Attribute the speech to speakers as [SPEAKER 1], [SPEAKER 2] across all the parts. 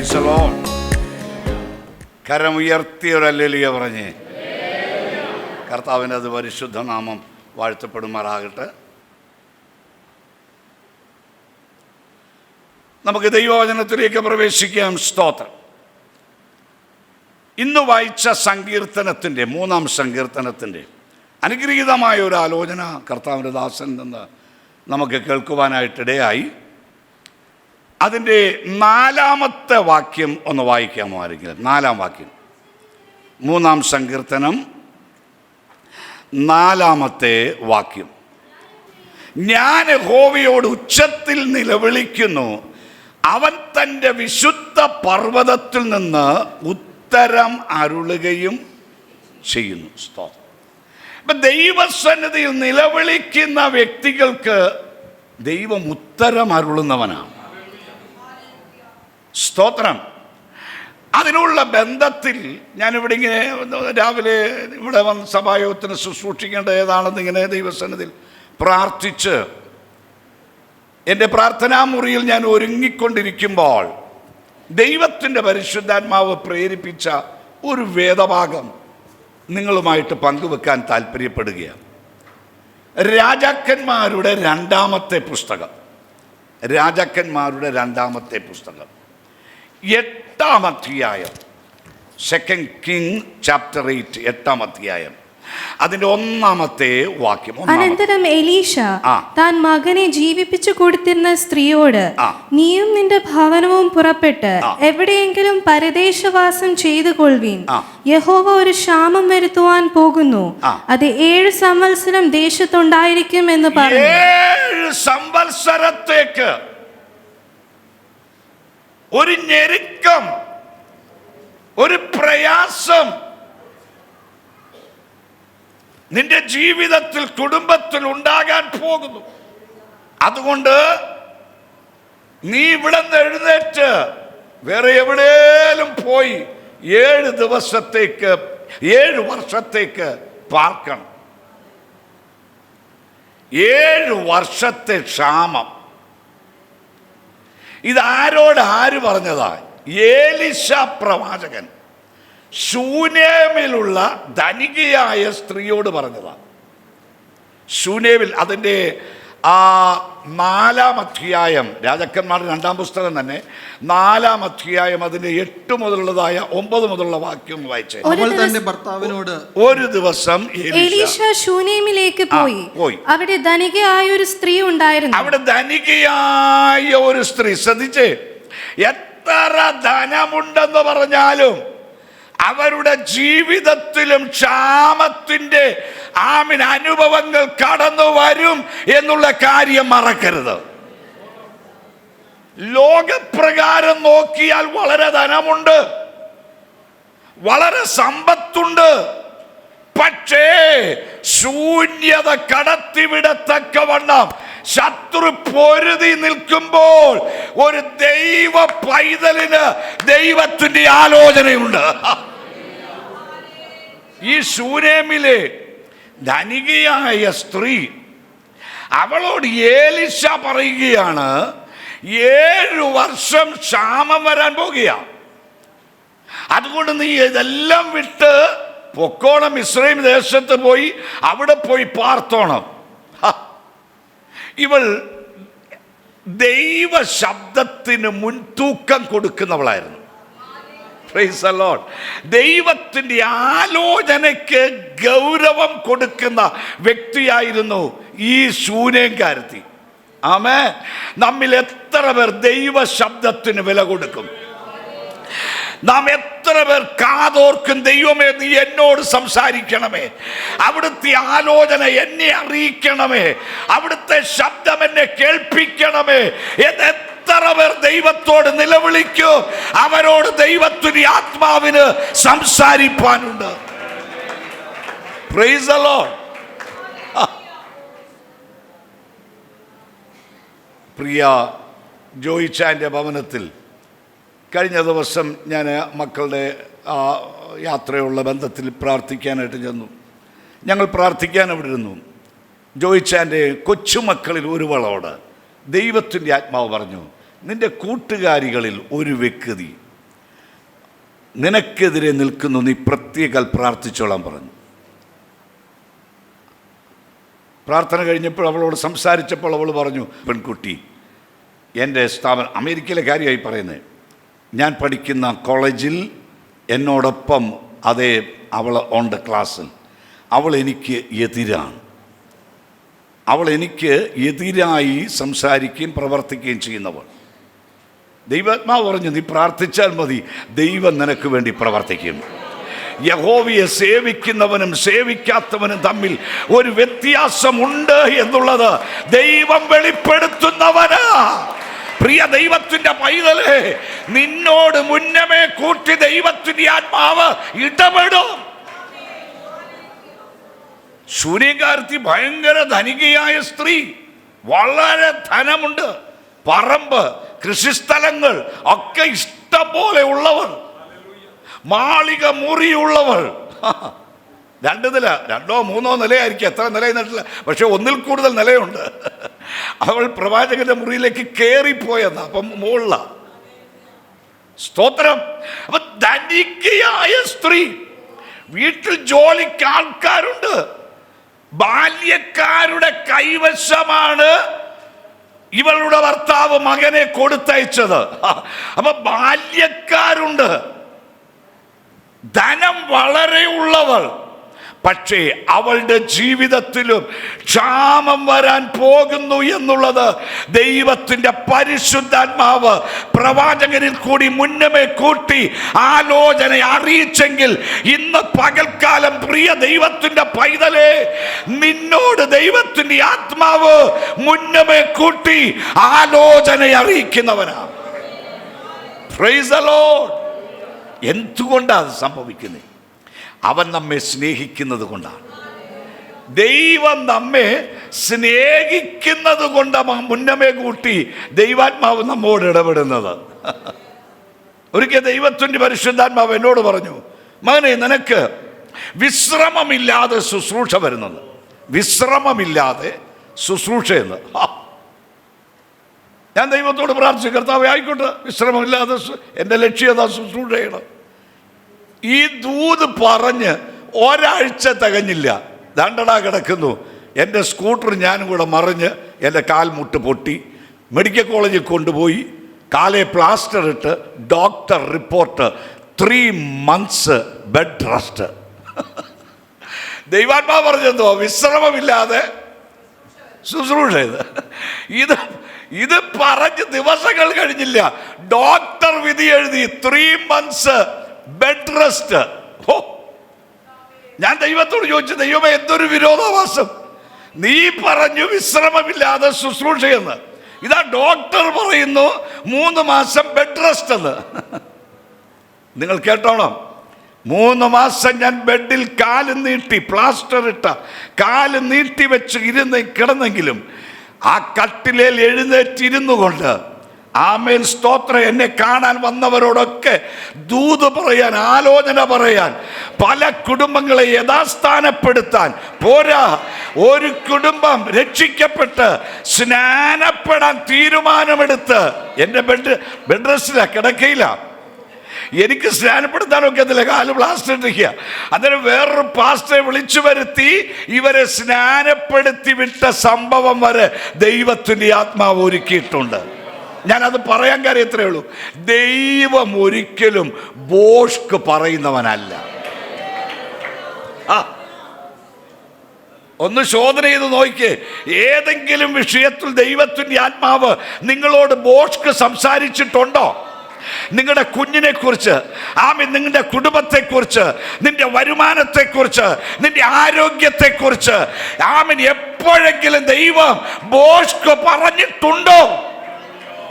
[SPEAKER 1] Price the Lord. കരമുയർത്തി ഒരു hallelujah പറഞ്ഞേ. കർത്താവിൻ്റെ അത് പരിശുദ്ധ നാമം വാഴ്ത്തപ്പെടുമാറാകട്ടെ. നമുക്ക് ദൈവവചനത്തിലേക്ക് പ്രവേശിക്കാം. സ്തോത്രം. ഇന്ന് വായിച്ച സങ്കീർത്തനത്തിൻ്റെ 3-ാം സങ്കീർത്തനത്തിൻ്റെ അനുഗ്രഹീതമായ ഒരു ആലോചന കർത്താവിൻ്റെ ദാസനിൽ നിന്ന് നമുക്ക് കേൾക്കുവാനായിട്ടിടയായി. അതിൻ്റെ 4-ാമത്തെ വാക്യം ഒന്ന് വായിക്കാമോ ആരെങ്കിലും? 4-ാം വാക്യം, 3-ാം സങ്കീർത്തനം 4-ാമത്തെ വാക്യം. ഞാൻ യഹോവയോട് ഉച്ചത്തിൽ നിലവിളിക്കുന്നു, അവൻ തൻ്റെ വിശുദ്ധ പർവ്വതത്തിൽ നിന്ന് ഉത്തരം അരുളുകയും ചെയ്യുന്നു. സ്തോത്രം. ഇപ്പം ദൈവസന്നിധിയിൽ നിലവിളിക്കുന്ന വ്യക്തികൾക്ക് ദൈവം ഉത്തരം അരുളുന്നവനാണ്. സ്തോത്രം. അതിനുള്ള ബന്ധത്തിൽ ഞാനിവിടെ ഇങ്ങനെ രാവിലെ ഇവിടെ വന്ന് സഭായോഗത്തിന് ശുശ്രൂഷിക്കേണ്ട ഏതാണെന്ന് ഇങ്ങനെ ദൈവസന്നിധിയിൽ പ്രാർത്ഥിച്ച് എൻ്റെ പ്രാർത്ഥനാമുറിയിൽ ഞാൻ ഒരുങ്ങിക്കൊണ്ടിരിക്കുമ്പോൾ ദൈവത്തിൻ്റെ പരിശുദ്ധാത്മാവ് പ്രേരിപ്പിച്ച ഒരു വേദഭാഗം നിങ്ങളുമായിട്ട് പങ്കുവെക്കാൻ താല്പര്യപ്പെടുകയാണ്. രാജാക്കന്മാരുടെ 2-ാമത്തെ പുസ്തകം, രാജാക്കന്മാരുടെ 2-ാമത്തെ പുസ്തകം 8-ാം അധ്യായം, 2 Kings chapter 8, 8-ാം അധ്യായം, അതിന്റെ 1-ാമത്തെ വാക്യം.
[SPEAKER 2] അനന്തരം എലീശ താൻ മകനെ ജീവിപ്പിച്ചു കൊടുത്തിരുന്ന സ്ത്രീയോട്, നീയും നിന്റെ ഭവനവും പുറപ്പെട്ട് എവിടെയെങ്കിലും പരദേശവാസം ചെയ്തു കൊള്ളുവീൻ. യഹോവ ഒരു ക്ഷാമം വരുത്തുവാൻ പോകുന്നു, അത് 7 സംവത്സരം ദേശത്തുണ്ടായിരിക്കും എന്ന് പറഞ്ഞു.
[SPEAKER 1] 7 സംവത്സരത്തേക്ക് ഒരു ഞെരുക്കം, ഒരു പ്രയാസം നിന്റെ ജീവിതത്തിൽ, കുടുംബത്തിൽ ഉണ്ടാകാൻ പോകുന്നു. അതുകൊണ്ട് നീ ഇവിടെ നിന്ന് എഴുന്നേറ്റ് വേറെ എവിടെയും പോയി 7 ദിവസത്തേക്ക് 7 വർഷത്തേക്ക് പാർക്കണം. 7 വർഷത്തെ ക്ഷാമം. ഇതാരോട് ആര് പറഞ്ഞതാ? ഏലീശ പ്രവാചകൻ ശൂനേമിലുള്ള ധനികയായ സ്ത്രീയോട് പറഞ്ഞതാണ്. ശൂനേമിൽ അതിൻ്റെ 4-ാം അധ്യായം, രാജാക്കന്മാരുടെ 2-ാം പുസ്തകം തന്നെ 4-ാം അധ്യായം, അതിൻ്റെ 8 മുതലുള്ളതായ 9 മുതലുള്ള വാക്യം വായിച്ചേ.
[SPEAKER 3] തന്റെ ഭർത്താവിനോട്
[SPEAKER 1] ഒരു ദിവസം
[SPEAKER 2] എലീശ ശൂനേമിലേക്ക് പോയി. അവിടെ ധനികയായ ഒരു സ്ത്രീ ഉണ്ടായിരുന്നു.
[SPEAKER 1] അവിടെ ധനികയായ ഒരു സ്ത്രീ. ശ്രദ്ധിച്ചേ, എത്ര ധനമുണ്ടെന്ന് പറഞ്ഞാലും അവരുടെ ജീവിതത്തിലും ക്ഷാമത്തിൻ്റെ അനുഭവങ്ങൾ കടന്നു വരും എന്നുള്ള കാര്യം മറക്കരുത്. ലോകപ്രകാരം നോക്കിയാൽ വളരെ ധനമുണ്ട്, വളരെ സമ്പത്തുണ്ട്. പക്ഷേ ശൂന്യത കടത്തിവിടത്തക്കവണ്ണം ശത്രു പൊരുതി നിൽക്കുമ്പോൾ ഒരു ദൈവ പൈതലിന് ദൈവത്തിന്റെ ആലോചനയുണ്ട്. ഈ ശൂനേമിലെ ധനികയായ സ്ത്രീ, അവളോട് ഏലീശ പറയുകയാണ്, 7 വർഷം ക്ഷാമം വരാൻ പോകുകയാണ്. അതുകൊണ്ട് നീ ഇതെല്ലാം വിട്ട് പൊക്കോണം, ഇസ്രായേൽ ദേശത്ത് പോയി അവിടെ പോയി പാർത്തോണം. ഇവൾ ദൈവ ശബ്ദത്തിന് മുൻതൂക്കം കൊടുക്കുന്നവളായിരുന്നു. Price the Lord. ദൈവത്തിൻ്റെ ആലോചനയ്ക്ക് ഗൗരവം കൊടുക്കുന്ന വ്യക്തിയായിരുന്നു ഈ ശൂനേംകാരത്തി. ആമേൻ. നമ്മിൽ എത്ര പേർ ദൈവ ശബ്ദത്തിന് വില കൊടുക്കും? നാം എത്ര പേർ കാതോർക്കും, ദൈവമേ നീ എന്നോട് സംസാരിക്കണമേ, അവിടുത്തെ ആലോചന എന്നെ അറിയിക്കണമേ, അവിടുത്തെ ശബ്ദം എന്നെ കേൾപ്പിക്കണമേ എന്ന് എത്ര പേർ ദൈവത്തോട് നിലവിളിക്കൂ? അവരോട് ദൈവത്തിന്, ആത്മാവിന് സംസാരിപ്പാനുണ്ട്. Praise the Lord. പ്രിയ ജോയിച്ചാൻ്റെ ഭവനത്തിൽ കഴിഞ്ഞ ദിവസം ഞാൻ മക്കളുടെ യാത്രയുള്ള ബന്ധത്തിൽ പ്രാർത്ഥിക്കാനായിട്ട് ചെന്നു. ഞങ്ങൾ പ്രാർത്ഥിക്കാൻ അവിടെ ഇരുന്നു. ജോയിച്ചാൻ്റെ കൊച്ചുമക്കളിൽ ഒരുവളോട് ദൈവത്തിൻ്റെ ആത്മാവ് പറഞ്ഞു, നിൻ്റെ കൂട്ടുകാരികളിൽ ഒരു വ്യക്തി നിനക്കെതിരെ നിൽക്കുന്നു, നീ പ്രത്യേകം പ്രാർത്ഥിച്ചോളാൻ പറഞ്ഞു. പ്രാർത്ഥന കഴിഞ്ഞപ്പോൾ അവളോട് സംസാരിച്ചപ്പോൾ അവൾ പറഞ്ഞു, പെൺകുട്ടി, എൻ്റെ സ്ഥാപനം അമേരിക്കയിലെ കാര്യമായി പറയുന്നത്, ഞാൻ പഠിക്കുന്ന കോളേജിൽ എന്നോടൊപ്പം അതേ അവൾ ഉണ്ട് ക്ലാസ്സിൽ, അവൾ എനിക്ക് എതിരാണ്. അവൾ എനിക്ക് എതിരായി സംസാരിക്കുകയും പ്രവർത്തിക്കുകയും ചെയ്യുന്നവൾ. ദൈവാത്മാവ് പറഞ്ഞു, നീ പ്രാർത്ഥിച്ചാൽ മതി, ദൈവം നിനക്ക് വേണ്ടി പ്രവർത്തിക്കും. യഹോവയെ സേവിക്കുന്നവനും സേവിക്കാത്തവനും തമ്മിൽ ഒരു വ്യത്യാസമുണ്ട് എന്നുള്ളത് ദൈവം വെളിപ്പെടുത്തുന്നവനാ. പ്രിയ ദൈവത്തിന്റെ പൈതലേ, നിന്നോട് മുന്നമേ കൂട്ടി ദൈവത്തിന്റെ ആത്മാവ് ഇടപെടും. ശൂന്യകാരത്തി ഭയങ്കര ധനികയായ സ്ത്രീ, വളരെ ധനമുണ്ട്, പറമ്പ്, കൃഷിസ്ഥലങ്ങൾ ഒക്കെ ഇഷ്ടം പോലെ ഉള്ളവൾ, മാളിക മുറിയുള്ളവൾ. 2 നില, 2 3 നിലയായിരിക്കും, എത്ര നിലയെന്നിട്ടില്ല, പക്ഷെ ഒന്നിൽ കൂടുതൽ നിലയുണ്ട്. അവൾ പ്രവാചകന്റെ മുറിയിലേക്ക് കയറിപ്പോയെന്ന, അപ്പം മുകളില. സ്തോത്രം. അപ്പൊ ധനികയായ സ്ത്രീ, വീട്ടിൽ ജോലിക്ക് ആൾക്കാരുണ്ട്, ബാല്യക്കാരുടെ കൈവശമാണ് ഇവളുടെ ഭർത്താവ് മകനെ കൊടുത്തയച്ചത്. അപ്പൊ ബാല്യക്കാരുണ്ട്, ധനം വളരെ ഉള്ളവൾ. പക്ഷേ അവളുടെ ജീവിതത്തിലും ക്ഷാമം വരാൻ പോകുന്നു എന്നുള്ളത് ദൈവത്തിന്റെ പരിശുദ്ധാത്മാവ് പ്രവാചകനിൽ കൂടി മുന്നമേ കൂട്ടി ആലോചന അറിയിച്ചെങ്കിൽ, ഇന്ന് പകൽക്കാലം പ്രിയ ദൈവത്തിന്റെ പൈതലേ, നിന്നോട് ദൈവത്തിന്റെ ആത്മാവ് മുന്നമേ കൂട്ടി ആലോചന അറിയിക്കുന്നവനാണ്. Price the Lord. എന്തുകൊണ്ടാണ് അത് സംഭവിക്കുന്നത്? അവൻ നമ്മെ സ്നേഹിക്കുന്നത് കൊണ്ടാണ്. ദൈവം നമ്മെ സ്നേഹിക്കുന്നത് കൊണ്ട് മുന്നമേ കൂട്ടി ദൈവാത്മാവ് നമ്മോട് ഇടപെടുന്നത്. ഒരിക്കൽ ദൈവത്തിൻ്റെ പരിശുദ്ധാത്മാവ് എന്നോട് പറഞ്ഞു, മകനെ, നിനക്ക് വിശ്രമമില്ലാതെ ശുശ്രൂഷ വരുന്നത്. വിശ്രമമില്ലാതെ ശുശ്രൂഷ എന്ന്. ഞാൻ ദൈവത്തോട് പ്രാർത്ഥിച്ചു, കർത്താവേ ആയിക്കോട്ടെ, വിശ്രമമില്ലാതെ എൻ്റെ ലക്ഷ്യം അതാ, ശുശ്രൂഷ ചെയ്യണം. ഈ ദൂത് പറഞ്ഞ് ഒരാഴ്ച തികഞ്ഞില്ല, ദണ്ടടാ കിടക്കുന്നു. എൻ്റെ സ്കൂട്ടർ ഞാനും കൂടെ മറിഞ്ഞ് എൻ്റെ കാൽമുട്ട് പൊട്ടി. മെഡിക്കൽ കോളേജിൽ കൊണ്ടുപോയി കാലേ പ്ലാസ്റ്റർ ഇട്ട് doctor report 3 months bed rest. ദൈവാത്മാവ് പറഞ്ഞെന്തോ, വിശ്രമമില്ലാതെ ശുശ്രൂഷ ചെയ്ത്. ഇത് പറഞ്ഞ് ദിവസങ്ങൾ കഴിഞ്ഞില്ല, ഡോക്ടർ വിധി എഴുതി 3 months ബെഡ് റെസ്റ്റ്. ഞാൻ ദൈവത്തോട് ചോദിച്ചു, ദൈവമേ, എന്തൊരു വിരോധാഭാസം! നീ പറഞ്ഞു വിശ്രമമില്ലാതെ ശുശ്രൂഷയെന്ന്, ഇതാ ഡോക്ടർ പറയുന്നു 3 മാസം ബെഡ് റെസ്റ്റ് എന്ന്. നിങ്ങൾ കേട്ടോണം, 3 മാസം ഞാൻ ബെഡിൽ കാല് നീട്ടി, പ്ലാസ്റ്റർ ഇട്ട കാല് നീട്ടി വെച്ച് കിടന്നെങ്കിലും ആ കട്ടിലേൽ എഴുന്നേറ്റിരുന്നു കൊണ്ട്, ആമേൻ, സ്തോത്രം, എന്നെ കാണാൻ വന്നവരോടൊക്കെ ദൂത് പറയാൻ, ആലോചന പറയാൻ, പല കുടുംബങ്ങളെ യഥാസ്ഥാനപ്പെടുത്താൻ പോരാ, ഒരു കുടുംബം രക്ഷിക്കപ്പെട്ട് സ്നാനപ്പെടാൻ തീരുമാനമെടുത്ത്, എൻ്റെ ബെഡ് റെസ്റ്റില്ല, കിടക്കയില്ല, എനിക്ക് സ്നാനപ്പെടുത്താനൊക്കെ അതില്ല, കാല് പ്ലാസ്റ്റർ ഇട്ടിരിക്കുക. അന്നേരം വേറൊരു പാസ്റ്ററെ വിളിച്ചു വരുത്തി ഇവരെ സ്നാനപ്പെടുത്തി വിട്ട സംഭവം വരെ ദൈവത്തിൻ്റെ ആത്മാവ് ഒരുക്കിയിട്ടുണ്ട്. ഞാനത് പറയാൻ കാര്യം ഇത്രയേ ഉള്ളൂ, ദൈവം ഒരിക്കലും ബോഷ്ക്ക് പറയുന്നവനല്ല. ഒന്ന് ശോധന ചെയ്ത് നോക്കിയേ, ഏതെങ്കിലും വിഷയത്തിൽ ദൈവത്തിൻ്റെ ആത്മാവ് നിങ്ങളോട് ബോഷ്ക്ക് സംസാരിച്ചിട്ടുണ്ടോ? നിങ്ങളുടെ കുഞ്ഞിനെ കുറിച്ച്, ആമീൻ, നിങ്ങളുടെ കുടുംബത്തെക്കുറിച്ച്, നിന്റെ വരുമാനത്തെക്കുറിച്ച്, നിന്റെ ആരോഗ്യത്തെക്കുറിച്ച്, ആമീൻ, എപ്പോഴെങ്കിലും ദൈവം ബോഷ്ക്ക് പറഞ്ഞിട്ടുണ്ടോ?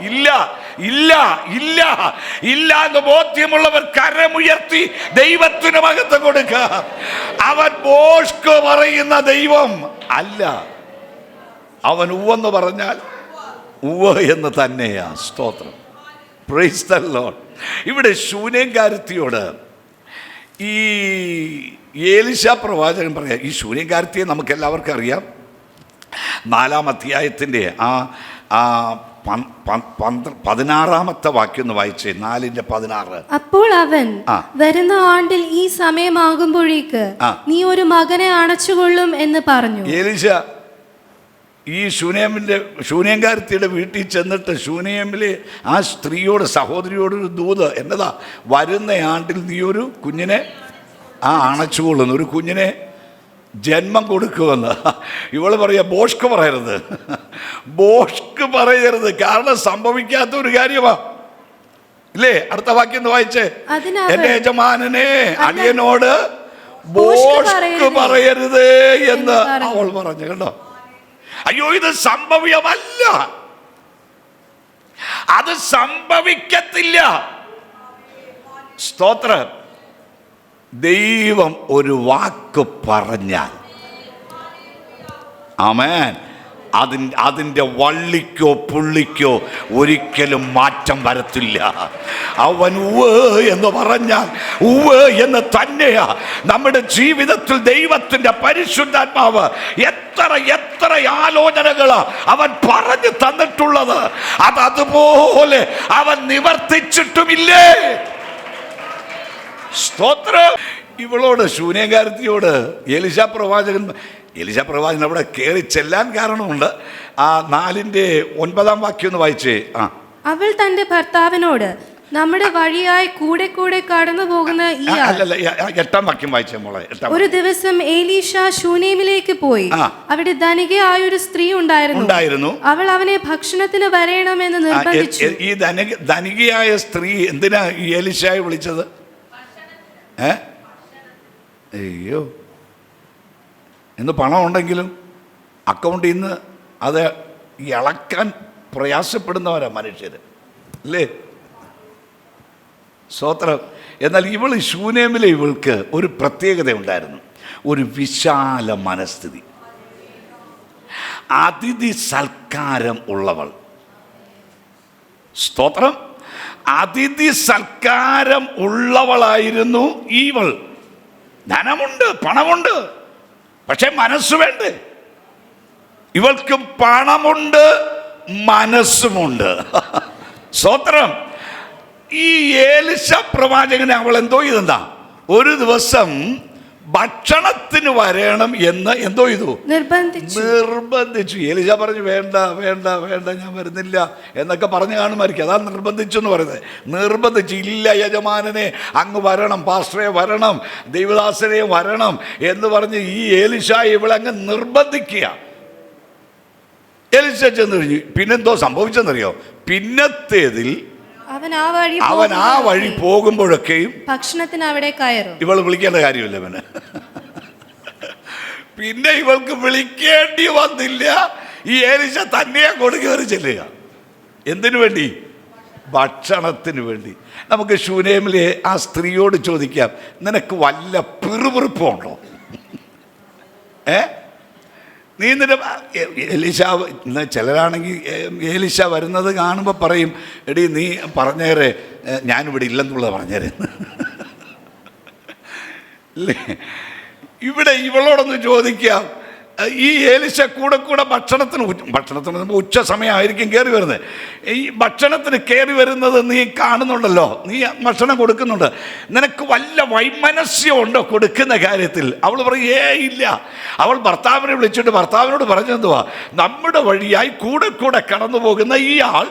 [SPEAKER 1] ഇല്ല, ഇല്ല, ഇല്ല, ഇല്ല എന്ന് ബോധ്യമുള്ളവർ കരമുയർത്തി ദൈവത്തിന് മഹത്വം കൊടുക്കുക. അവൻ ബോഷ്ക്ക് പറയുന്ന ദൈവം അല്ല. അവൻ ഉവ്വെന്ന് പറഞ്ഞാൽ ഉവ്വ് എന്ന് തന്നെയാ. സ്തോത്രം. Price the Lord. ഇവിടെ ശൂന്യക്കാരത്തിയോട് ഈ ഏലിശാ പ്രവാചകൻ പറയാം, ഈ ശൂന്യക്കാരത്തിയെ നമുക്ക് എല്ലാവർക്കും അറിയാം. 4-ാം അധ്യായത്തിൻ്റെ ആ 16-ാമത്തെ വാക്യം ഒന്ന് വായിച്ചേ, 4:16.
[SPEAKER 2] അപ്പോൾ അവൻ, വരുന്ന ആണ്ടിൽ ഈ സമയമാകുമ്പോഴേക്ക് നീ ഒരു മകനെ അണച്ചുകൊള്ളും എന്ന് പറഞ്ഞു.
[SPEAKER 1] എലീശ ഈ ശൂനേംകാരത്തിയുടെ വീട്ടിൽ ചെന്നിട്ട് ശൂനേമിലെ ആ സ്ത്രീയോട്, സഹോദരിയോടൊരു ദൂത് എന്നതാ, വരുന്ന ആണ്ടിൽ നീ ഒരു കുഞ്ഞിനെ അണച്ചുകൊള്ളുന്നു, ഒരു കുഞ്ഞിനെ ജന്മം കൊടുക്കുമെന്ന്. ഇവള് പറയാ, ബോഷ്ക്ക് പറയരുത്, ബോഷ്ക്ക് പറയരുത്, കാരണം സംഭവിക്കാത്ത ഒരു കാര്യമാ ഇല്ലേ. അടുത്ത വാക്യം ഒന്ന് വായിച്ചേ. എന്റെ യജമാനനെ അടിയനോട് ബോഷ്ക്ക് പറയരുത് എന്ന് അവൾ പറഞ്ഞു. കണ്ടോ? അയ്യോ, ഇത് സംഭവ്യമല്ല, അത് സംഭവിക്കത്തില്ല. സ്തോത്രം. ദൈവം ഒരു വാക്ക് പറഞ്ഞാൽ, ആമേൻ, അതിൻ്റെ വള്ളിക്കോ പുള്ളിക്കോ ഒരിക്കലും മാറ്റം വരത്തില്ല. അവൻ ഉവ്വ് എന്ന് പറഞ്ഞാൽ ഉവ്വ് എന്ന് തന്നെയാ. നമ്മുടെ ജീവിതത്തിൽ ദൈവത്തിൻ്റെ പരിശുദ്ധാത്മാവ് എത്ര എത്ര ആലോചനകളാ അവൻ പറഞ്ഞു തന്നിട്ടുള്ളത്, അതുപോലെ അവൻ നിവർത്തിച്ചിട്ടുമില്ലേ. സ്തോത്രം. ഇവളോട്, ശൂന്യകാരത്തിയോട് എലീശാ പ്രവാചകൻ അവിടെ കയറി ചെല്ലാൻ കാരണമുണ്ട്. 4:9 വാക്യം ഒന്ന് വായിച്ചേ.
[SPEAKER 2] അവൾ തന്റെ ഭർത്താവിനോട്, നമ്മുടെ വഴിയായി കൂടെ കൂടെ കടന്നു പോകുന്ന ഈ
[SPEAKER 1] 8 വാക്യം വായിച്ചേ മോളെ.
[SPEAKER 2] ഒരു ദിവസം എലീശ ശൂനേമിലേക്ക് പോയി. അവിടെ ധനികയായ ഒരു സ്ത്രീ ഉണ്ടായിരുന്നു. അവൾ അവനെ ഭക്ഷണത്തിന് വരണമെന്ന് നിർബന്ധിച്ചു.
[SPEAKER 1] ഈ ധനികയായ സ്ത്രീ എന്തിനാ ഈ എലീശായെ വിളിച്ചത്? അയ്യോ, ഇന്ന് പണം ഉണ്ടെങ്കിലും അക്കൗണ്ടിൽ നിന്ന് അത് ഇളക്കാൻ പ്രയാസപ്പെടുന്നവരാ മനുഷ്യർ അല്ലേ. സ്തോത്രം. എന്നാൽ ശൂനേമിലെ ഇവൾക്ക് ഒരു പ്രത്യേകത ഉണ്ടായിരുന്നു, ഒരു വിശാല മനസ്ഥിതി, അതിഥി സൽക്കാരം ഉള്ളവൾ. സ്തോത്രം. അതിഥി സൽക്കാരം ഉള്ളവളായിരുന്നു ഇവൾ. ധനമുണ്ട്, പണമുണ്ട്, പക്ഷെ മനസ്സ് വേണ്ടേ? ഇവൾക്ക് പണമുണ്ട്, മനസ്സുമുണ്ട്. സ്തോത്രം. ഈ എലീശ പ്രവാചകനെ അവൾ എന്തോ ചെയ്തെന്താ, ഒരു ദിവസം ഭക്ഷണത്തിന് വരണം എന്ന് എന്തോ ചെയ്തു, നിർബന്ധിച്ചു. എലീശ പറഞ്ഞു, വേണ്ട വേണ്ട വേണ്ട, ഞാൻ വരുന്നില്ല എന്നൊക്കെ പറഞ്ഞു കാണുമായിരിക്കും. അതാ നിർബന്ധിച്ചു എന്ന് പറയുന്നത്. നിർബന്ധിച്ചു, ഇല്ല യജമാനനെ അങ്ങ് വരണം, പാസ്റ്ററെ വരണം, ദൈവദാസനെ വരണം എന്ന് പറഞ്ഞ് ഈ എലീശ ഇവളങ്ങ് നിർബന്ധിക്കുക. എലീശ ചെന്ന് കഴിഞ്ഞു. പിന്നെന്തോ സംഭവിച്ചെന്നറിയോ? പിന്നത്തേതിൽ അവൻ ആ വഴി പോകുമ്പോഴൊക്കെയും ഭക്ഷണത്തിന് അവിടെ കയറും. ഇവൾ വിളിക്കേണ്ട കാര്യമില്ല അവന്. പിന്നെ ഇവൾക്ക് വിളിക്കേണ്ടി വന്നില്ല. ഈ എലീശ തന്നെ അങ്ങോട്ട് കയറി ചെല്ലുക. എന്തിനു വേണ്ടി? ഭക്ഷണത്തിന് വേണ്ടി. നമുക്ക് ശൂനേമിലെ ആ സ്ത്രീയോട് ചോദിക്കാം, നിനക്ക് വല്ല പിറുപിറുപ്പുണ്ടോ? നീ നിന്റെ എലീശ, ചിലരാണെങ്കിൽ എലീശ വരുന്നത് കാണുമ്പോൾ പറയും, എടി നീ പറഞ്ഞേരെ ഞാനിവിടെ ഇല്ലെന്നുള്ളത് പറഞ്ഞേരെ. അല്ലേ? ഇവിടെ ഇവളോടൊന്ന് ചോദിക്കാം, ഈ എലീശ കൂടെ കൂടെ ഭക്ഷണത്തിന് ഉച്ച സമയമായിരിക്കും കയറി വരുന്നത്. ഈ ഭക്ഷണത്തിന് കയറി വരുന്നത് നീ കാണുന്നുണ്ടല്ലോ, നീ ഭക്ഷണം കൊടുക്കുന്നുണ്ട്, നിനക്ക് വല്ല വൈമനസ്യമുണ്ടോ കൊടുക്കുന്ന കാര്യത്തിൽ? അവൾ പറയേ ഇല്ല. അവൾ ഭർത്താവിനെ വിളിച്ചിട്ട് ഭർത്താവിനോട് പറഞ്ഞെന്തുവാ, നമ്മുടെ വഴിയായി കൂടെ കൂടെ കടന്നു പോകുന്ന ഈ ആൾ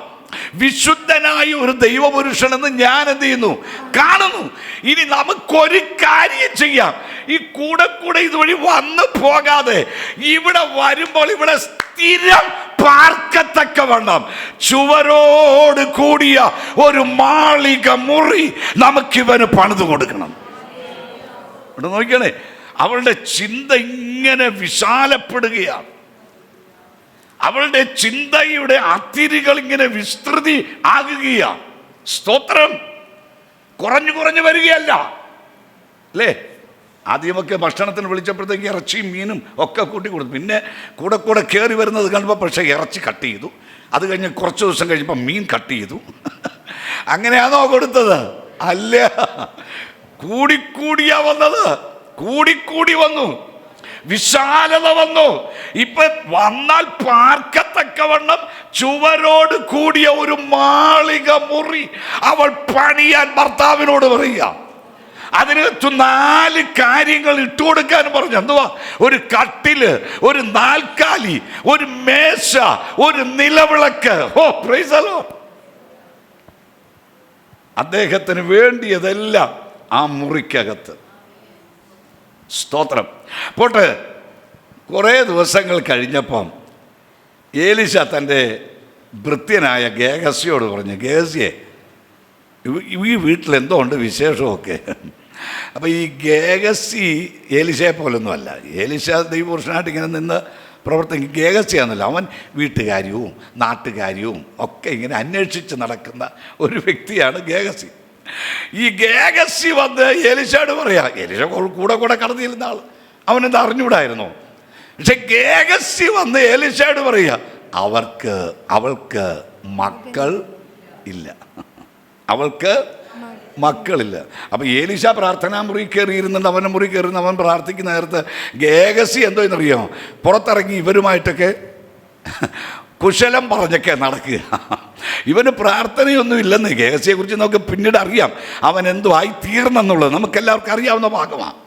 [SPEAKER 1] വിശുദ്ധനായ ഒരു ദൈവപുരുഷനെന്ന് ഞാൻ എന്ത് ചെയ്യുന്നു, കാണുന്നു. ഇനി നമുക്കൊരു കാര്യം ചെയ്യാം, ഈ കൂടെ കൂടെ ഇതുവഴി വന്നു പോകാതെ ഇവിടെ വരുമ്പോൾ ഇവിടെ സ്ഥിരം പാർക്കത്തക്കവണ്ണം ചുവരോട് കൂടിയ ഒരു മാളിക മുറി നമുക്കിവന് പണിത് കൊടുക്കണം. ഇവിടെ നോക്കണേ, അവളുടെ ചിന്ത ഇങ്ങനെ വിശാലപ്പെടുകയാണ്. അവളുടെ ചിന്തയുടെ അതിരുകൾ ഇങ്ങനെ വിസ്തൃതി ആകുകയാണ്. സ്തോത്രം. കുറഞ്ഞു കുറഞ്ഞു വരികയല്ല അല്ലേ. ആദ്യമൊക്കെ ഭക്ഷണത്തിന് വിളിച്ചപ്പോഴത്തേക്ക് ഇറച്ചിയും മീനും ഒക്കെ കൂട്ടി കൊടുത്തു. പിന്നെ കൂടെ കൂടെ കയറി വരുന്നത് കണ്ടപ്പോൾ പക്ഷേ ഇറച്ചി കട്ട് ചെയ്തു. അത് കഴിഞ്ഞ് കുറച്ച് ദിവസം കഴിഞ്ഞപ്പോൾ മീൻ കട്ട് ചെയ്തു. അങ്ങനെയാണോ കൊടുത്തത്? അല്ല, കൂടിക്കൂടിയാ വന്നത്. കൂടിക്കൂടി വന്നു. വിശാലത വന്നു. ഇപ്പൊ വന്നാൽ പാർക്കത്തക്കവണ്ണം ചുവരോട് കൂടിയ ഒരു മാളിക മുറി അവൾ പണിയാൻ ഭർത്താവിനോട് പറയുക. അതിനകത്ത് 4 കാര്യങ്ങൾ ഇട്ടുകൊടുക്കാൻ പറഞ്ഞു. എന്തുവാ? ഒരു കട്ടില്, ഒരു നാൽക്കാലി, ഒരു മേശ, ഒരു നിലവിളക്ക്. ഓ പ്രൈസ് ദി ലോർഡ്. അദ്ദേഹത്തിന് വേണ്ടിയതെല്ലാം ആ മുറിക്കകത്ത്. സ്തോത്രം. പോട്ടെ, കുറേ ദിവസങ്ങൾ കഴിഞ്ഞപ്പം ഏലീശ തൻ്റെ ഭൃത്യനായ ഗേഹസിയോട് പറഞ്ഞു, ഗേഹസിയെ, ഈ വീട്ടിൽ എന്തോ ഉണ്ട് വിശേഷമൊക്കെ. അപ്പം ഈ ഗേഹസി ഏലീശയെ പോലൊന്നുമല്ല. ഏലീശ ദൈവപുരുഷനായിട്ട് ഇങ്ങനെ നിന്ന് പ്രവർത്തിക്കും. ഗേഹസിയാണല്ലോ, അവൻ വീട്ടുകാര്യവും നാട്ടുകാര്യവും ഒക്കെ ഇങ്ങനെ അന്വേഷിച്ച് നടക്കുന്ന ഒരു വ്യക്തിയാണ് ഗേഹസി. ഈ ഗേഹസി വന്ന് ഏലീശയോട് പറയാ, ഏലീശ കൂടെ കൂടെ കടന്നിരുന്ന ആൾ, അവനെന്താ അറിഞ്ഞൂടായിരുന്നു. പക്ഷെ ഗേഹസി വന്ന് ഏലീശയോട് പറയാ, അവൾക്ക് മക്കൾ ഇല്ല, അവൾക്ക് മക്കളില്ല. അപ്പം ഏലീശ പ്രാർത്ഥനാ മുറി കയറിയിരുന്നുണ്ട്. അവൻ്റെ മുറി കയറുന്ന അവൻ പ്രാർത്ഥിക്കുന്ന നേരത്ത് ഗേഹസി എന്തോ എന്നറിയോ, പുറത്തിറങ്ങി ഇവരുമായിട്ടൊക്കെ കുശലം പറഞ്ഞൊക്കെ നടക്കുക. ഇവന് പ്രാർത്ഥനയൊന്നും ഇല്ലെന്ന് ഗേഹസിയെക്കുറിച്ച് നമുക്ക് പിന്നീട് അറിയാം. അവൻ എന്തോ ആയി തീർന്നെന്നുള്ളത് നമുക്കെല്ലാവർക്കും അറിയാവുന്ന ഭാഗമാണ്.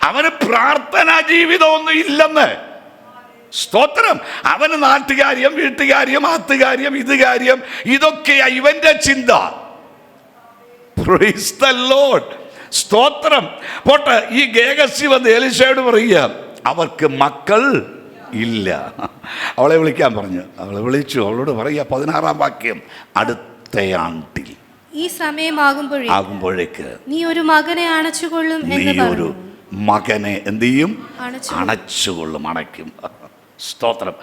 [SPEAKER 1] അവന് പ്രാർത്ഥനാ ജീവിതമൊന്നും ഇല്ലെന്ന്. സ്തോത്രം. അവന് നാട്ടുകാര്യം, വീട്ടുകാര്യം, ആത്തുകാര്യം, ഇത് കാര്യം, ഇതൊക്കെയാ ഇവന്റെ ചിന്ത. Price the Lord. സ്തോത്രം. പോട്ടെ, ഈ ഗേഹസി വന്ന് എലീശയോട് പറയുക, അവർക്ക് മക്കൾ ഇല്ല. അവളെ വിളിക്കാൻ പറഞ്ഞു. അവളെ വിളിച്ചു. അവളോട് പറയുക 16-ാം വാക്യം, അടുത്ത ആണ്ടിൽ
[SPEAKER 2] ഈ സമയമാകുമ്പോഴേക്ക് നീ ഒരു മകനെ അണച്ചുകൊള്ളും എന്ന് പറഞ്ഞു.
[SPEAKER 1] ഒരു മകനെ എന്ത് ചെയ്യും? അണച്ചുകൊള്ളും, അണയ്ക്കും. സ്തോത്രം.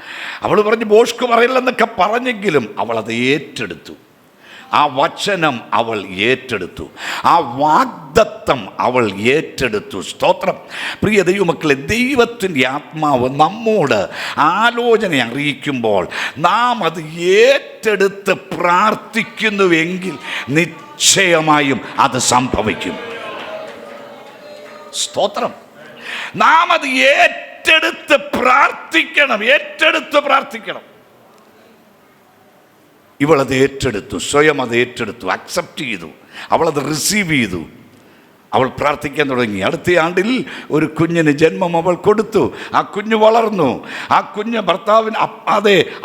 [SPEAKER 1] അവൾ പറഞ്ഞു ബോഷ്ക്ക് പറയില്ലെന്നൊക്കെ പറഞ്ഞെങ്കിലും അവൾ അത് ഏറ്റെടുത്തു. ആ വചനം അവൾ ഏറ്റെടുത്തു. ആ വാഗ്ദത്തം അവൾ ഏറ്റെടുത്തു. സ്തോത്രം. പ്രിയ ദൈവമക്കളെ, ദൈവത്തിൻ്റെ ആത്മാവ് നമ്മോട് ആലോചന അറിയിക്കുമ്പോൾ നാം അത് ഏറ്റെടുത്ത് പ്രാർത്ഥിക്കുന്നുവെങ്കിൽ നിശ്ചയമായും അത് സംഭവിക്കും. സ്തോത്രം. നാം അത് ഏറ്റെടുത്ത് പ്രാർത്ഥിക്കണം, ഏറ്റെടുത്ത് പ്രാർത്ഥിക്കണം. ഇവളത് ഏറ്റെടുത്തു, സ്വയം അത് ഏറ്റെടുത്തു, അക്സെപ്റ്റ് ചെയ്തു, അവളത് റിസീവ് ചെയ്തു. അവൾ പ്രാർത്ഥിക്കാൻ തുടങ്ങി. അടുത്ത ആണ്ടിൽ ഒരു കുഞ്ഞിന് ജന്മം അവൾ കൊടുത്തു. ആ കുഞ്ഞ് വളർന്നു. ആ കുഞ്ഞ് ഭർത്താവിന്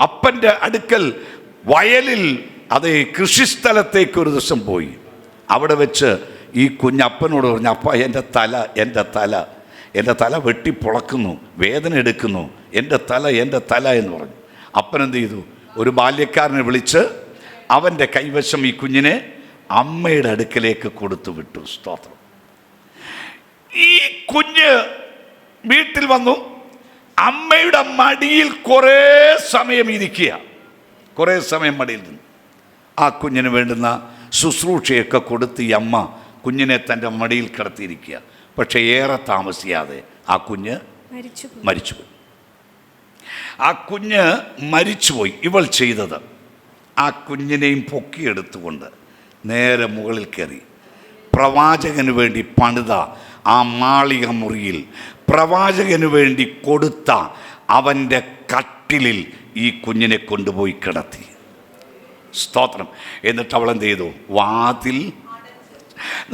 [SPEAKER 1] അപ്പൻ്റെ അടുക്കൽ വയലിൽ കൃഷിസ്ഥലത്തേക്ക് ഒരു ദിവസം പോയി. അവിടെ വെച്ച് ഈ കുഞ്ഞ് അപ്പനോട് പറഞ്ഞു, അപ്പ എൻ്റെ തല വെട്ടിപ്പൊളക്കുന്നു, വേദന എടുക്കുന്നു, എൻ്റെ തല എന്ന് പറഞ്ഞു. അപ്പനെന്ത് ചെയ്തു? ഒരു ബാല്യക്കാരനെ വിളിച്ച് അവൻ്റെ കൈവശം ഈ കുഞ്ഞിനെ അമ്മയുടെ അടുക്കലേക്ക് കൊടുത്തു വിട്ടു. സ്തോത്രം. ഈ കുഞ്ഞ് വീട്ടിൽ വന്നു. അമ്മയുടെ മടിയിൽ കുറേ സമയം ഇരിക്കുക. കുറേ സമയം മടിയിൽ നിന്ന് ആ കുഞ്ഞിന് വേണ്ടുന്ന ശുശ്രൂഷയൊക്കെ കൊടുത്ത് ഈ അമ്മ കുഞ്ഞിനെ തൻ്റെ മടിയിൽ കിടത്തിയിരിക്കുക. പക്ഷേ ഏറെ താമസിയാതെ ആ കുഞ്ഞ് മരിച്ചുപോയി. ആ കുഞ്ഞ് മരിച്ചുപോയി. ഇവൾ ചെയ്തത്, ആ കുഞ്ഞിനെയും പൊക്കിയെടുത്തുകൊണ്ട് നേരെ മുകളിൽ കയറി പ്രവാചകന് വേണ്ടി പണിത ആ മാളിക മുറിയിൽ പ്രവാചകന് വേണ്ടി കൊടുത്ത അവൻ്റെ കട്ടിലിൽ ഈ കുഞ്ഞിനെ കൊണ്ടുപോയി കിടത്തി. സ്തോത്രം. എന്നിട്ട് അവൾ എന്ത് ചെയ്തു? വാതിൽ,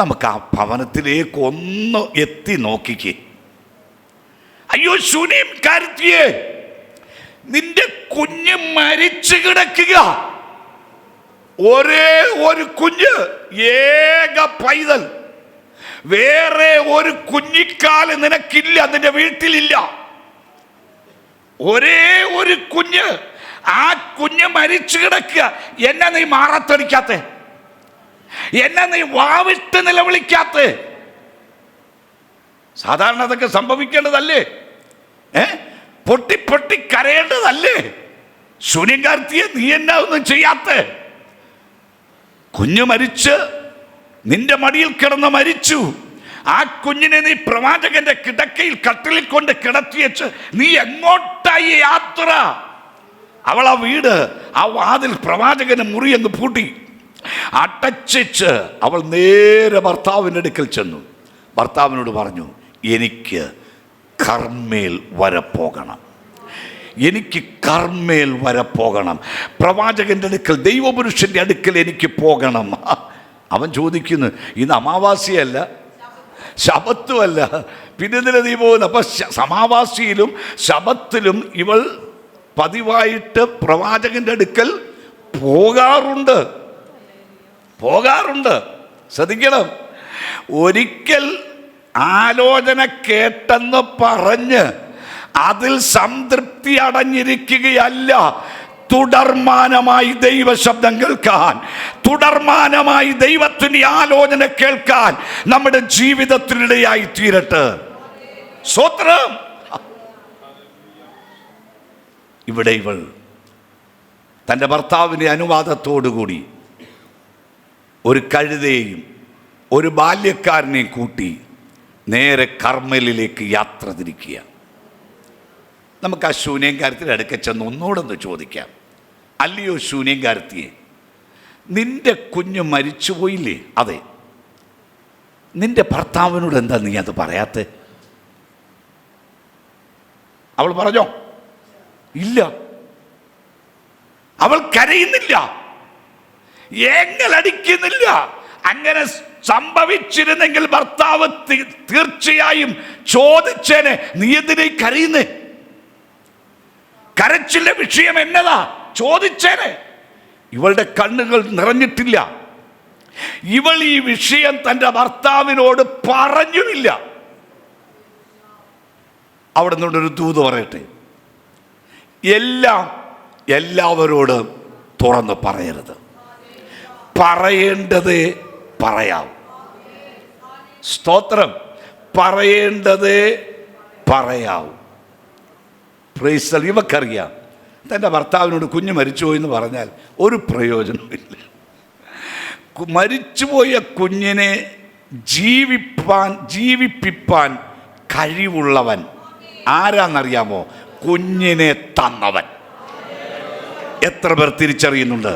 [SPEAKER 1] നമുക്ക് ആ ഭവനത്തിലേക്ക് ഒന്ന് എത്തി നോക്കിക്കേ. അയ്യോ ശൂന്യം കരുത്തിയേ, നിന്റെ കുഞ്ഞ് മരിച്ചു കിടക്കുക. ഒരേ ഒരു കുഞ്ഞ്, ഏക പൈതൽ. വേറെ ഒരു കുഞ്ഞിക്കാല് നിനക്കില്ല, നിന്റെ വീട്ടിലില്ല. ഒരേ ഒരു കുഞ്ഞ്. ആ കുഞ്ഞ് മരിച്ചു കിടക്കുക. എന്നെ നീ മാറത്തടിക്കാത്ത, എന്നെ നീ വാവിട്ട് നിലവിളിക്കാത്ത. സാധാരണ അതൊക്കെ സംഭവിക്കേണ്ടതല്ലേ? പൊട്ടി പൊട്ടി കരയേണ്ടതല്ലേ? ശൂന്യകാർത്തിയെ നീ എന്നാ ഒന്നും ചെയ്യാത്ത? കുഞ്ഞ് മരിച്ച് നിന്റെ മടിയിൽ കിടന്ന് മരിച്ചു. ആ കുഞ്ഞിനെ നീ പ്രവാചകന്റെ കിടക്കയിൽ കട്ടിലിൽ കൊണ്ട് കിടത്തിയച്ച് നീ എങ്ങോട്ടായി യാത്ര? അവൾ ആ വീട്, ആ വാതിൽ, പ്രവാചകന് മുറി എന്ന് പൂട്ടി അടച്ചിച്ച് അവൾ നേരെ ഭർത്താവിൻ്റെ അടുക്കൽ ചെന്നു. ഭർത്താവിനോട് പറഞ്ഞു, എനിക്ക് കർമ്മേൽ വരെ പോകണം. എനിക്ക് കർമ്മേൽ വരെ പോകണം. പ്രവാചകൻ്റെ അടുക്കൽ, ദൈവപുരുഷൻ്റെ അടുക്കൽ എനിക്ക് പോകണം. അവൻ ചോദിക്കുന്നു, ഇന്ന് അമാവാസ്യയല്ല, ശബത്തുമല്ല, പിന്നെ എന്തിനാ നീ പോകുന്നു? അപ്പം അമാവാസ്യയിലും ശബത്തിലും ഇവൾ പതിവായിട്ട് പ്രവാചകൻ്റെ അടുക്കൽ പോകാറുണ്ട്. ശ്രദ്ധിക്കണം. ഒരിക്കൽ ആലോചന കേട്ടെന്ന് പറഞ്ഞ് അതിൽ സംതൃപ്തി അടഞ്ഞിരിക്കുകയല്ല, തുടർമാനമായി ദൈവശബ്ദം കേൾക്കാൻ, തുടർമാനമായി ദൈവത്തിൻ്റെ ആലോചന കേൾക്കാൻ നമ്മുടെ ജീവിതത്തിനിടയായി തീരട്ടെ. സ്തോത്രം. ഇവിടെ ഇവൾ തൻ്റെ ഭർത്താവിൻ്റെ അനുവാദത്തോടുകൂടി ഒരു കഴുതയെയും ഒരു ബാല്യക്കാരനെയും കൂട്ടി നേരെ കർമ്മലിലേക്ക് യാത്ര തിരിക്കുക. നമുക്ക് ആ ശൂന്യംകാരത്തിൻ്റെ അടുക്കൽ ചെന്ന് ഒന്നുകൂടൊന്ന് ചോദിക്കാം, അല്ലയോ ശൂന്യംകാരത്തിയെ, നിന്റെ കുഞ്ഞ് മരിച്ചുപോയില്ലേ? അതെ. നിന്റെ ഭർത്താവിനോട് എന്താ നീ അത് പറയാത്തെ? അവൾ പറഞ്ഞോ? ഇല്ല. അവൾ കരയുന്നില്ല, ഏങ്ങലടിക്കുന്നില്ല. അങ്ങനെ സംഭവിച്ചിരുന്നെങ്കിൽ ഭർത്താവ് തീർച്ചയായും ചോദിച്ചേനെ, നീ എന്തിനാ കരയുന്നേ? കരച്ചിലെ വിഷയം എന്നതാ? ചോദിച്ചേനെ. ഇവളുടെ കണ്ണുകൾ നിറഞ്ഞിട്ടില്ല. ഇവൾ ഈ വിഷയം തൻ്റെ ഭർത്താവിനോട് പറഞ്ഞുമില്ല. അവിടെ നിന്നൊരു ദൂത് പറയട്ടെ, എല്ലാവരോടും തുറന്ന് പറയരുത്. പറയേണ്ടതേ പറയാം. സ്തോത്രം. പറയേണ്ടതേ പറയാവൂ. Price the Lord. ഇവക്കറിയാം തൻ്റെ ഭർത്താവിനോട് കുഞ്ഞ് മരിച്ചുപോയി പറഞ്ഞാൽ ഒരു പ്രയോജനമില്ല. മരിച്ചുപോയ കുഞ്ഞിനെ ജീവിപ്പിപ്പാൻ കഴിവുള്ളവൻ ആരാന്നറിയാമോ? കുഞ്ഞിനെ തന്നവൻ. എത്ര പേർ തിരിച്ചറിയുന്നുണ്ട്?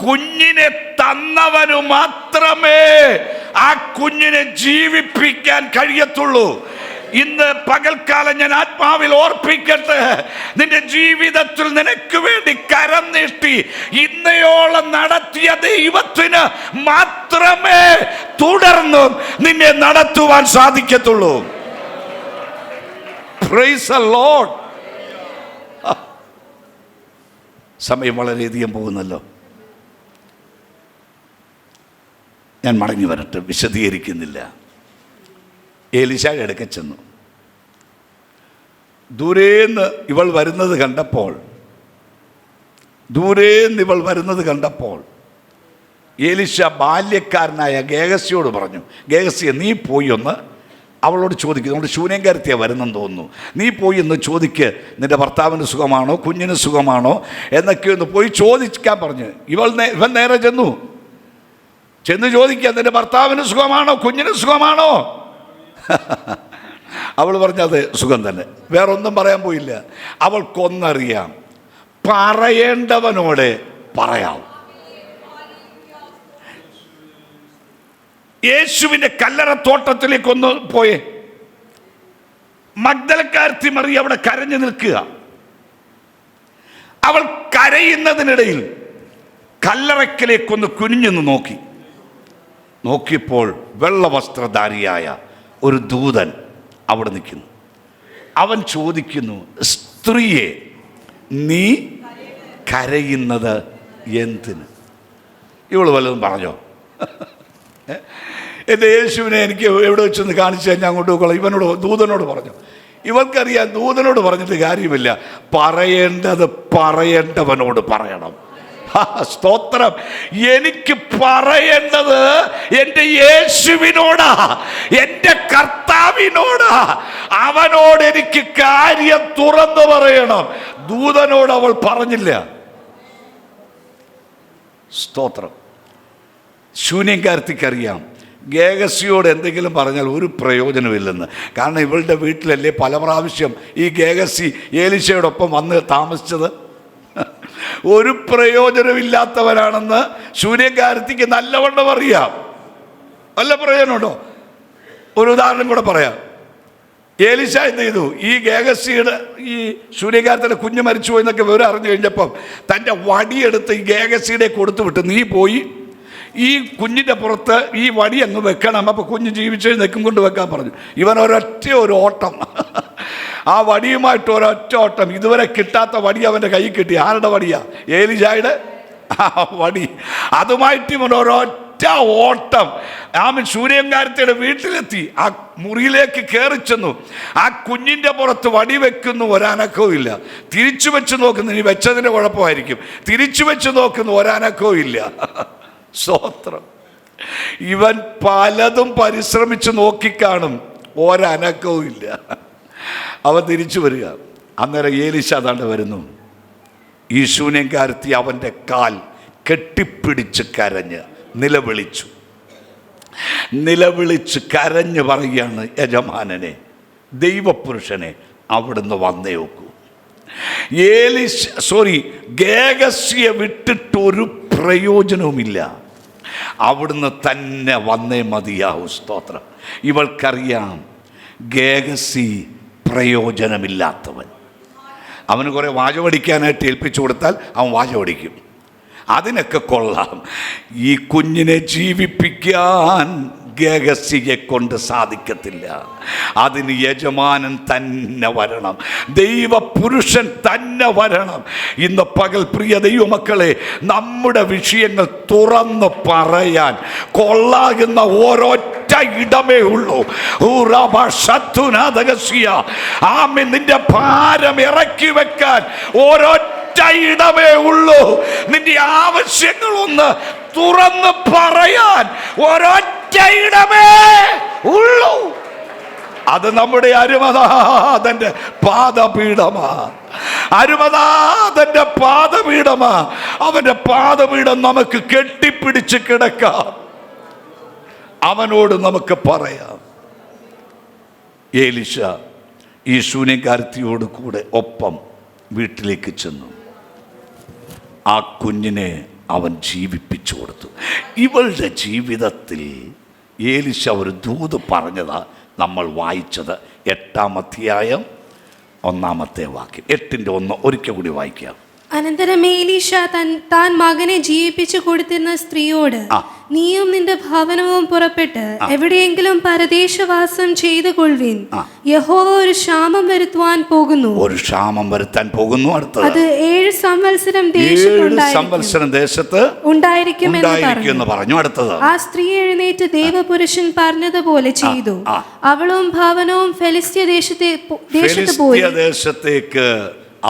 [SPEAKER 1] കുഞ്ഞിനെ തന്നവനു മാത്രമേ ആ കുഞ്ഞിനെ ജീവിപ്പിക്കാൻ കഴിയത്തുള്ളൂ. ഇന്ന് പകൽക്കാലം ഞാൻ ആത്മാവിൽ ഓർപ്പിക്കട്ടെ, നിന്റെ ജീവിതത്തിൽ നിനക്ക് വേണ്ടി കരം നീട്ടി ഇന്നയോളം നടത്തിയ ദൈവത്തിന് മാത്രമേ തുടർന്നും നിന്നെ നടത്തുവാൻ സാധിക്കത്തുള്ളൂ. Price the Lord. സമയം വളരെയധികം പോകുന്നല്ലോ, ഞാൻ മടങ്ങി വരട്ടെ, വിശദീകരിക്കുന്നില്ല. ഏലീശായുടെ അടുക്കൽ ചെന്നു. ദൂരേന്ന് ഇവൾ വരുന്നത് കണ്ടപ്പോൾ ഏലീശ ബാല്യക്കാരനായ ഗേഹസിയോട് പറഞ്ഞു, ഗേഹസിയെ നീ പോയി ഒന്ന് അവളോട് ചോദിക്കുന്നു. നമ്മുടെ ശൂന്യംകാരത്തിയാണ് വരുന്നെന്ന് തോന്നുന്നു. നീ പോയി ഒന്ന് ചോദിക്ക്, നിൻ്റെ ഭർത്താവിന് സുഖമാണോ, കുഞ്ഞിന് സുഖമാണോ എന്നൊക്കെ ഒന്ന് പോയി ചോദിക്കാൻ പറഞ്ഞു. ഇവൻ നേരെ ചെന്ന് ചോദിക്കുക, നിൻ്റെ ഭർത്താവിന് സുഖമാണോ, കുഞ്ഞിന് സുഖമാണോ? അവൾ പറഞ്ഞത് സുഖം തന്നെ, വേറൊന്നും പറയാൻ പോയില്ല. അവൾക്കൊന്നറിയാം, പറയേണ്ടവനോടെ പറയാവും. യേശുവിൻ്റെ കല്ലറത്തോട്ടത്തിലേക്കൊന്ന് പോയേ. മഗ്ദലക്കാരത്തി മറിയ അവിടെ കരഞ്ഞു നിൽക്കുക. അവൾ കരയുന്നതിനിടയിൽ കല്ലറയ്ക്കലേക്കൊന്ന് കുനിഞ്ഞെന്ന് നോക്കിയപ്പോൾ വെള്ളവസ്ത്രധാരിയായ ഒരു ദൂതൻ അവിടെ നിൽക്കുന്നു. അവൻ ചോദിക്കുന്നു, സ്ത്രീയെ നീ കരയുന്നത് എന്തിന്? ഇവള് വല്ലതും പറഞ്ഞോ? എൻ്റെ യേശുവിനെ എനിക്ക് എവിടെ വെച്ചൊന്ന് കാണിച്ചു കഴിഞ്ഞാൽ അങ്ങോട്ട് പോയിക്കോളാം. ദൂതനോട് പറഞ്ഞു. ഇവൾക്കറിയാം ദൂതനോട് പറഞ്ഞിട്ട് കാര്യമില്ല, പറയേണ്ടവനോട് പറയണം. സ്തോത്രം. എനിക്ക് പറയേണ്ടത് എൻ്റെ യേശുവിനോടാ, എൻ്റെ കർത്താവിനോടാ. അവനോട് എനിക്ക് കാര്യം തുറന്നു പറയണം. ദൂതനോട് അവൾ പറഞ്ഞില്ല. സ്തോത്രം. ശൂന്യംകാരത്തിക്കറിയാം ഗേഹസിയോട് എന്തെങ്കിലും പറഞ്ഞാൽ ഒരു പ്രയോജനമില്ലെന്ന്. കാരണം ഇവളുടെ വീട്ടിലല്ലേ പല പ്രാവശ്യം ഈ ഗേഹസി ഏലീശയോടൊപ്പം വന്ന് താമസിച്ചത്. ഒരു പ്രയോജനമില്ലാത്തവരാണെന്ന് ശൂന്യംകാരത്തിക്ക് നല്ലവണ്ണം അറിയാം. വല്ല പ്രയോജനമുണ്ടോ? ഒരു ഉദാഹരണം കൂടെ പറയാം. ഏലീശ എന്ത് ചെയ്തു? ഈ ഗേഹസിയുടെ ഈ ശൂന്യക്കാരത്തിൻ്റെ കുഞ്ഞ് മരിച്ചു എന്നൊക്കെ വിവരം അറിഞ്ഞു കഴിഞ്ഞപ്പം തൻ്റെ വടിയെടുത്ത് ഈ ഗേഹസിയുടെ കൊടുത്തു വിട്ട്, നീ പോയി ഈ കുഞ്ഞിൻ്റെ പുറത്ത് ഈ വടി അങ്ങ് വെക്കണം, അപ്പോൾ കുഞ്ഞ് ജീവിച്ചെഴുന്നേക്കും കൊണ്ട് വെക്കാൻ പറഞ്ഞു. ഇവൻ ഒരു ഓട്ടം, ആ വടിയുമായിട്ട് ഒരൊറ്റ ഓട്ടം. ഇതുവരെ കിട്ടാത്ത വടി അവൻ്റെ കയ്യിൽ കിട്ടി. ആരുടെ വടിയാ? ഏലീശായുടെ വടി. അതുമായിട്ട് ഇവൻ ഒരൊറ്റ ഓട്ടം. ആമൻ ശൂന്യക്കാരത്തിയുടെ വീട്ടിലെത്തി. ആ മുറിയിലേക്ക് കയറി ചെന്നു. ആ കുഞ്ഞിൻ്റെ പുറത്ത് വടി വെക്കുന്നു, ഒരനക്കവും ഇല്ല. തിരിച്ചു വെച്ച് നോക്കുന്നു, ഇനി വെച്ചതിൻ്റെ കുഴപ്പമായിരിക്കും. തിരിച്ചു വെച്ച് നോക്കുന്നു, ഒരനക്കവും ഇല്ല. സ്തോത്രം. ഇവൻ പലതും പരിശ്രമിച്ച് നോക്കിക്കാണും, ഒരനക്കവും ഇല്ല. അവൻ തിരിച്ചു വരിക. അന്നേരം ഏലീശ അതാണ്ട് വരുന്നു. ഈ ശൂന്യക്കാരത്തി അവൻ്റെ കാൽ കെട്ടിപ്പിടിച്ച് കരഞ്ഞ് നിലവിളിച്ച് കരഞ്ഞ് പറയുകയാണ്, യജമാനനെ, ദൈവപുരുഷനെ, അവിടുന്ന് വന്നേ നോക്കൂ. ഗേഹസിയെ വിട്ടിട്ടൊരു പ്രയോജനവുമില്ല, അവിടുന്ന് തന്നെ വന്നേ മതിയാവും. സ്തോത്രം. ഇവൾക്കറിയാം ഗേഹസി പ്രയോജനമില്ലാത്തവൻ. അവന് കുറേ വാചമടിക്കാനായിട്ട് ഏൽപ്പിച്ചു കൊടുത്താൽ അവൻ വാചമടിക്കും, അതിനൊക്കെ കൊള്ളാം. ഈ കുഞ്ഞിനെ ജീവിപ്പിക്കാൻ ഗേഹസിയെ കൊണ്ട് സാധിക്കത്തില്ല. അതിന് യജമാനൻ തന്നെ വരണം, ദൈവപുരുഷൻ തന്നെ വരണം. ഇന്ന് പകൽ പ്രിയ ദൈവമക്കളെ, നമ്മുടെ വിഷയങ്ങൾ തുറന്ന് പറയാൻ കൊള്ളാകുന്ന ഓരോറ്റ ഇടമേ ഉള്ളൂ. ആമേൻ. നിന്റെ ഭാരം ഇറക്കി വെക്കാൻ ഓരോറ്റ ഇടമേ ഉള്ളൂ. നിന്റെ ആവശ്യങ്ങളൊന്ന് തുറന്ന് പറയാൻ ഒരൊറ്റ ഇടമേ ഉള്ളൂ. അത് നമ്മുടെ അരുമനാഥന്റെ പാദപീഠമാ. അരുമനാഥന്റെ പാദപീഠമാ. അവന്റെ പാദപീഠം നമുക്ക് കെട്ടിപ്പിടിച്ച് കിടക്കാം. അവനോട് നമുക്ക് പറയാം. ഏലീശ ഈ ശൂന്യക്കാരത്തിയോട് കൂടെ ഒപ്പം വീട്ടിലേക്ക് ചെന്നു. ആ കുഞ്ഞിനെ അവൻ ജീവിപ്പിച്ചു കൊടുത്തു. ഇവളുടെ ജീവിതത്തിൽ ഏലീശ ഒരു ദൂത് പറഞ്ഞതാ നമ്മൾ വായിച്ചത്. 8-ാം അധ്യായം 1-ാമത്തെ വാക്യം. 8:1 ഒരിക്കൽ കൂടി വായിക്കാം.
[SPEAKER 2] അനന്തരം ഏലീശ താൻ മകനെ ജീവിപ്പിച്ചു കൊടുത്തിരുന്ന സ്ത്രീയോട്, നീയും നിന്റെ ഭവനവും പുറപ്പെട്ട് എവിടെയെങ്കിലും പരദേശവാസം ചെയ്തു കൊള്ളുവിൻ. യഹോവ ഒരു ക്ഷാമം വരുത്താൻ പോകുന്നു.
[SPEAKER 1] അടുത്തത്
[SPEAKER 2] അത് 7 സംവത്സരം
[SPEAKER 1] ദേശത്ത് ഉണ്ടായിരിക്കും എന്ന് പറഞ്ഞു. അടുത്തത്,
[SPEAKER 2] ആ സ്ത്രീ എഴുന്നേറ്റ് ദേവപുരുഷൻ പറഞ്ഞതുപോലെ ചെയ്തു. അവളും ഭവനവും ഫെലിസ്ത്യ
[SPEAKER 1] ദേശത്തേക്ക്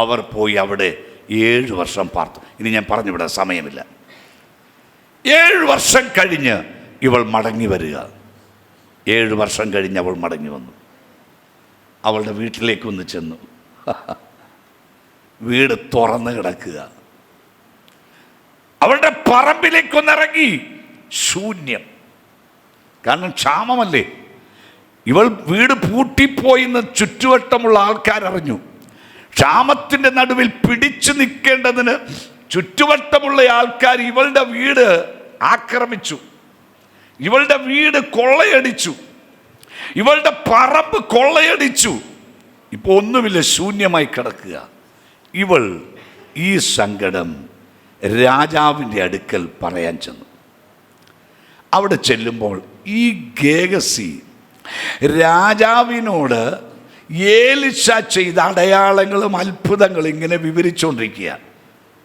[SPEAKER 1] അവർ പോയി അവിടെ 7 വർഷം പാർത്തു. ഇനി ഞാൻ പറഞ്ഞുവിടാൻ സമയമില്ല. 7 വർഷം കഴിഞ്ഞ് ഇവൾ മടങ്ങി വരിക. 7 വർഷം കഴിഞ്ഞ് അവൾ മടങ്ങി വന്നു. അവളുടെ വീട്ടിലേക്കൊന്ന് ചെന്നു. വീട് തുറന്ന് കിടക്കുക. അവളുടെ പറമ്പിലേക്കൊന്നിറങ്ങി. ശൂന്യം. കാരണം ക്ഷാമമല്ലേ. ഇവൾ വീട് പൂട്ടിപ്പോയിന്ന് ചുറ്റുവട്ടമുള്ള ആൾക്കാരറിഞ്ഞു. ക്ഷാമത്തിൻ്റെ നടുവിൽ പിടിച്ചു നിൽക്കേണ്ടതിന് ചുറ്റുവട്ടമുള്ള ആൾക്കാർ ഇവളുടെ വീട് ആക്രമിച്ചു, ഇവളുടെ വീട് കൊള്ളയടിച്ചു, ഇവളുടെ പറമ്പ് കൊള്ളയടിച്ചു. ഇപ്പോൾ ഒന്നുമില്ല, ശൂന്യമായി കിടക്കുക. ഇവൾ ഈ സങ്കടം രാജാവിൻ്റെ അടുക്കൽ പറയാൻ ചെന്നു. അവിടെ ചെല്ലുമ്പോൾ ഈ ഗേഹസി രാജാവിനോട് ഏലീശ ചെയ്ത അടയാളങ്ങളും അത്ഭുതങ്ങളും ഇങ്ങനെ വിവരിച്ചുകൊണ്ടിരിക്കുക.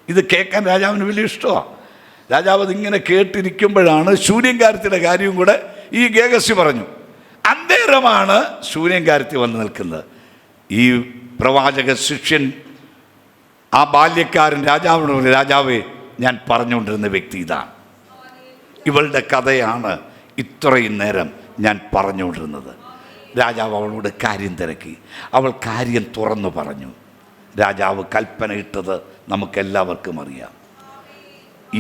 [SPEAKER 1] ഇത് കേൾക്കാൻ രാജാവിന് വലിയ ഇഷ്ടമാണ്. രാജാവ് അതിങ്ങനെ കേട്ടിരിക്കുമ്പോഴാണ് ശൂന്യക്കാരത്തിയുടെ കാര്യവും കൂടെ ഈ ഗേഹസി പറഞ്ഞു. അന്നേരമാണ് ശൂന്യക്കാരത്തി വന്ന് നിൽക്കുന്നത്. ഈ പ്രവാചക ശിഷ്യൻ ആ ബാല്യക്കാരൻ രാജാവിനോട് പറഞ്ഞു, രാജാവേ, ഞാൻ പറഞ്ഞുകൊണ്ടിരുന്ന വ്യക്തി ഇതാണ്. ഇവളുടെ കഥയാണ് ഇത്രയും നേരം ഞാൻ പറഞ്ഞുകൊണ്ടിരുന്നത്. രാജാവ് അവളോട് കാര്യം തിരക്കി. അവൾ കാര്യം തുറന്നു പറഞ്ഞു. രാജാവ് കൽപ്പന ഇട്ടത് നമുക്കെല്ലാവർക്കും അറിയാം.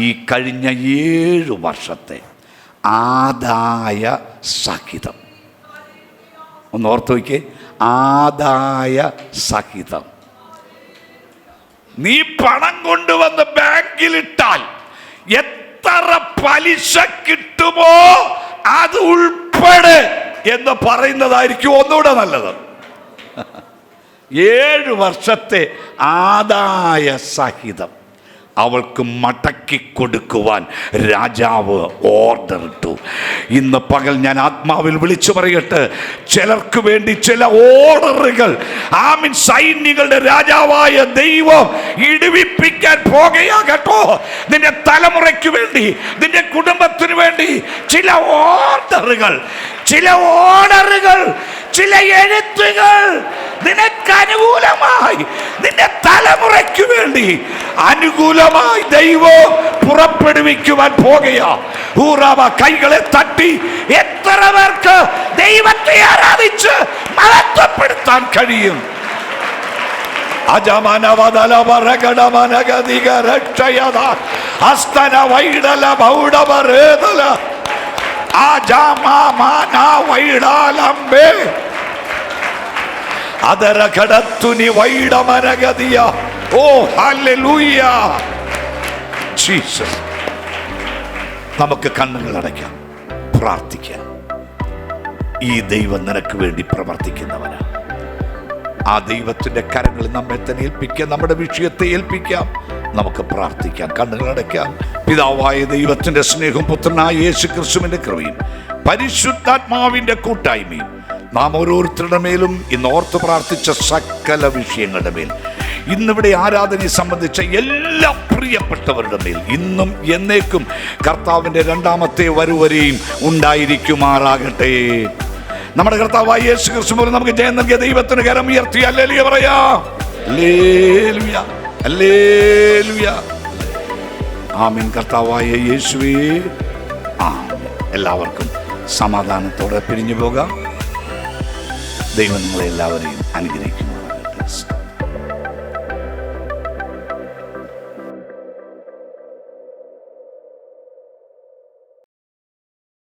[SPEAKER 1] ഈ കഴിഞ്ഞ 7 വർഷത്തെ ആദായ സഹിതം ഒന്ന് ഓർത്തു വയ്ക്കേ. ആദായ സഹിതം നീ പണം കൊണ്ടുവന്ന് ബാങ്കിലിട്ടാൽ എത്ര പലിശ കിട്ടുമോ അത് ഉൾപ്പെടെ എന്ന് പറയുന്നതായിരിക്കും ഒന്നുകൂടെ നല്ലത്. 7 വർഷത്തെ ആദായ സഹിതം അവൾക്ക് മടക്കി കൊടുക്കുവാൻ രാജാവ് ഓർഡർ ഇട്ടു. ഇന്ന് പകൽ ഞാൻ ആത്മാവിൽ വിളിച്ചു പറയട്ടെ, ചിലർക്ക് വേണ്ടി ചില ഓർഡറുകൾ സൈന്യങ്ങളുടെ രാജാവായ ദൈവം ഇടിവിപ്പിക്കാൻ പോകുകയാകട്ടോ. നിന്റെ തലമുറയ്ക്ക് വേണ്ടി, നിന്റെ കുടുംബത്തിന് വേണ്ടി ചില ഓർഡറുകൾ, ചില എഴുത്തുകൾ നിനക്ക് അനുകൂലമായി, നിന്റെ തലമുറയ്ക്ക് വേണ്ടി അനുകൂലമായി ദൈവം പുറപ്പെടുവിക്കുവാൻ പോകുകയാ. കൈകളെ തട്ടി എത്ര പേർക്ക് ദൈവത്തെ ആരാധിച്ച് മഹത്വപ്പെടുത്താൻ കഴിയും? അതരകടത്തുനി വൈഡമനഗതിയ. ഓ ഹല്ലേലൂയ ജീസസ്. നമുക്ക് കണ്ണുകൾ അടയ്ക്കാം, പ്രാർത്ഥിക്കാം. ഈ ദൈവം നിനക്ക് വേണ്ടി പ്രവർത്തിക്കുന്നവനാണ്. ആ ദൈവത്തിന്റെ കരങ്ങളിൽ നമ്മെ തന്നെ ഏൽപ്പിക്കാം, നമ്മുടെ വിഷയത്തെ ഏൽപ്പിക്കാം. നമുക്ക് പ്രാർത്ഥിക്കാം, കണ്ണുകൾ അടയ്ക്കാം. പിതാവായ ദൈവത്തിന്റെ സ്നേഹവും പുത്രനായ യേശു ക്രിസ്തുവിന്റെ കൃപയും പരിശുദ്ധാത്മാവിന്റെ കൂട്ടായ്മയും നാം ഓരോരുത്തരുടെ മേലും ഇന്ന് ഓർത്ത് പ്രാർത്ഥിച്ച സകല വിഷയങ്ങളുടെ മേൽ, ഇന്നിവിടെ ആരാധനയെ സംബന്ധിച്ച എല്ലാ പ്രിയപ്പെട്ടവരുടെ മേൽ ഇന്നും എന്നേക്കും കർത്താവിൻ്റെ 2ാമത്തെ വരവരെയും ഉണ്ടായിരിക്കുമാറാകട്ടെ. നമ്മുടെ കർത്താവായ യേശു ക്രിസ്തു മൂലം നമുക്ക് ജയം നൽകിയ ദൈവത്തിന് കരം ഉയർത്തി ഹല്ലേലൂയ പറയാം. ഹല്ലേലൂയ, ഹല്ലേലൂയ, ആമേൻ. കർത്താവായ യേശുവേ ആമേൻ. എല്ലാവർക്കും സമാധാനത്തോടെ പിരിഞ്ഞു പോകാം. ദൈവം നിങ്ങളെ എല്ലാവരെയും അനുഗ്രഹിക്കുമാറാകട്ടെ.